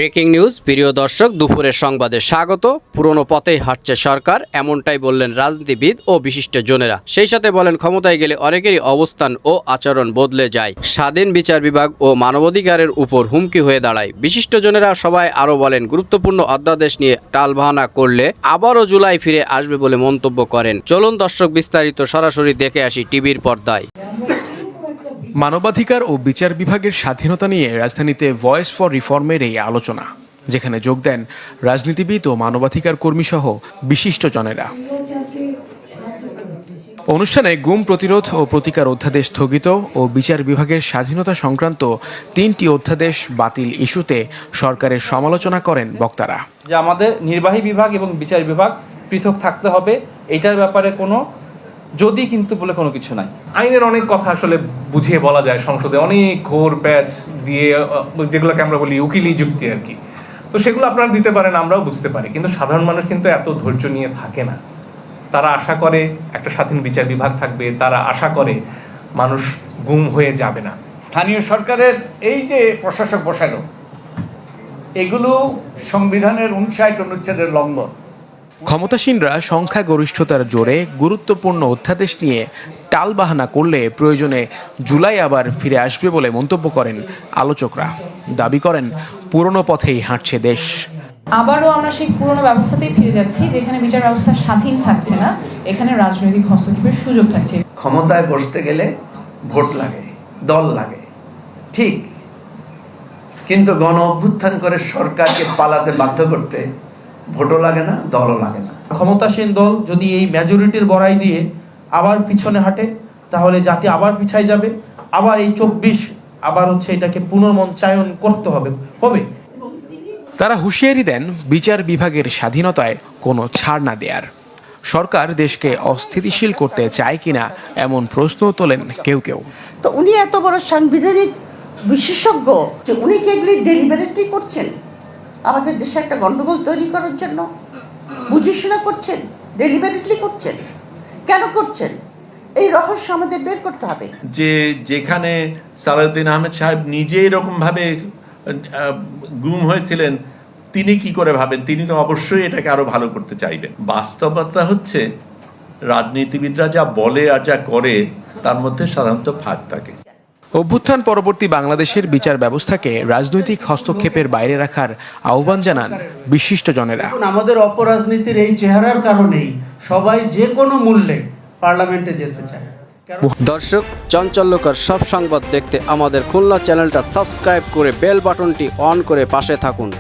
Breaking news প্রিয় দর্শক, দুপুরের সংবাদে স্বাগত। পুরনো পথেই হাঁটছে সরকার, এমনটাই বললেন রাজনীতিবিদ ও বিশিষ্টজনেরা। সেই সাথে বলেন, ক্ষমতায় গেলে অনেকেরই অবস্থান ও আচরণ বদলে যায়, স্বাধীন বিচার বিভাগ ও মানবাধিকারের উপর হুমকি হয়ে দাঁড়ায়। বিশিষ্টজনেরা সবাই আরও বলেন, গুরুত্বপূর্ণ অধ্যাদেশ নিয়ে টালবাহানা করলে আবারও জুলাই ফিরে আসবে বলে মন্তব্য করেন। চলুন দর্শক, বিস্তারিত সরাসরি দেখে আসি টিভির পর্দায়। মানবাধিকার ও বিচার বিভাগের স্বাধীনতা নিয়ে রাজধানীতে ভয়েস ফর রিফর্মের এই আলোচনা, যেখানে যোগ দেন রাজনীতিবিদ ও মানবাধিকার কর্মী সহ বিশিষ্টজনেরা। অনুষ্ঠানে গুম প্রতিরোধ ও প্রতিকার অধ্যাদেশ স্থগিত ও বিচার বিভাগের স্বাধীনতা সংক্রান্ত 3টি অধ্যাদেশ বাতিল ইস্যুতে সরকারের সমালোচনা করেন বক্তারা। যে আমাদের নির্বাহী বিভাগ এবং বিচার বিভাগ পৃথক থাকতে হবে, এটার ব্যাপারে কোনো যদি কিন্তু বলে কোনো কিছু নাই। আইনের অনেক কথা আসলে বুঝিয়ে বলা যায় সংসদে, অনেক ঘোর প্যাচ দিয়ে, যেগুলোকে আমরা বলি উকিলি যুক্তি আর কি। তো সেগুলো আপনারা দিতে পারেন, আমরাও বুঝতে পারি, কিন্তু সাধারণ মানুষ কিন্তু এত ধৈর্য নিয়ে থাকে না। তারা আশা করে একটা স্বাধীন বিচার বিভাগ থাকবে, তারা আশা করে মানুষ গুম হয়ে যাবে না। স্থানীয় সরকারের এই যে প্রশাসক বসানো, এগুলো সংবিধানের 59 অনুচ্ছেদের লঙ্ঘন। ক্ষমতাসীনরা সংখ্যাগরিষ্ঠতার জোরে গুরুত্বপূর্ণ অধ্যাদেশ নিয়ে টালবাহানা করলে প্রয়োজনে জুলাই আবার ফিরে আসবে বলে মন্তব্য করেন আলোচকরা। দাবি করেন, পুরনো পথেই হাঁটছে দেশ। আবারও আমরা সেই পুরনো ব্যবস্থাতেই ফিরে যাচ্ছি, যেখানে বিচার ব্যবস্থা স্বাধীন থাকছে না, এখানে রাজনৈতিক হস্তক্ষেপের সুযোগ থাকছে। ক্ষমতায় বসতে গেলে ভোট লাগে, দল লাগে, ঠিক, কিন্তু গণ অভ্যুত্থান করে সরকারকে পালাতে বাধ্য করতে ভোটও লাগে না, দলও লাগে না। ক্ষমতাসীন দল যদি এই মেজরিটির বড়াই দিয়ে আবার পিছনে হাঁটে, তাহলে জাতি আবার পিছায় যাবে, আবার এই 24 আবার এটাকে পুনর্মঞ্চায়ন করতে হবে। তারা হুঁশিয়ারি দেন, বিচার বিভাগের স্বাধীনতায় কোনো ছাড় না দেয়ার। সরকার দেশকে অস্থিতিশীল করতে চায় কিনা এমন প্রশ্ন তোলেন কেউ কেউ। তো উনি এত বড় সাংবিধানিক বিশেষজ্ঞ যে উনি কি এগুলি ডেলিভারেটলি করছেন? আমাদের দেশে একটা গন্ডগোল তৈরি করার জন্য বুঝেশোনা করছেন, ডেলিভারেটলি করছেন? কেন করছেন? এই রহস্য আমাদের বের করতে হবে। যেখানে সালাউদ্দিন আহমেদ সাহেব নিজে এরকম ভাবে গুম হয়েছিলেন, তিনি কি করে ভাবেন? তিনি তো অবশ্যই এটাকে আরো ভালো করতে চাইবেন। বাস্তবতা হচ্ছে, রাজনীতিবিদরা যা বলে আর যা করে তার মধ্যে সাধারণত ফাঁক থাকে। অভ্যুত্থান পরবর্তী বাংলাদেশের বিচার ব্যবস্থাকে রাজনৈতিক হস্তক্ষেপের বাইরে রাখার আহ্বান জানান বিশিষ্টজনেরা। আমাদের অপরাজনীতির এই চেহারার কারণেই সবাই যে কোনো মূল্যে পার্লামেন্টে যেতে চায়। দর্শক, চাঞ্চল্যকর সব সংবাদ দেখতে আমাদের খুলনা চ্যানেলটা সাবস্ক্রাইব করে বেল বাটনটি অন করে পাশে থাকুন।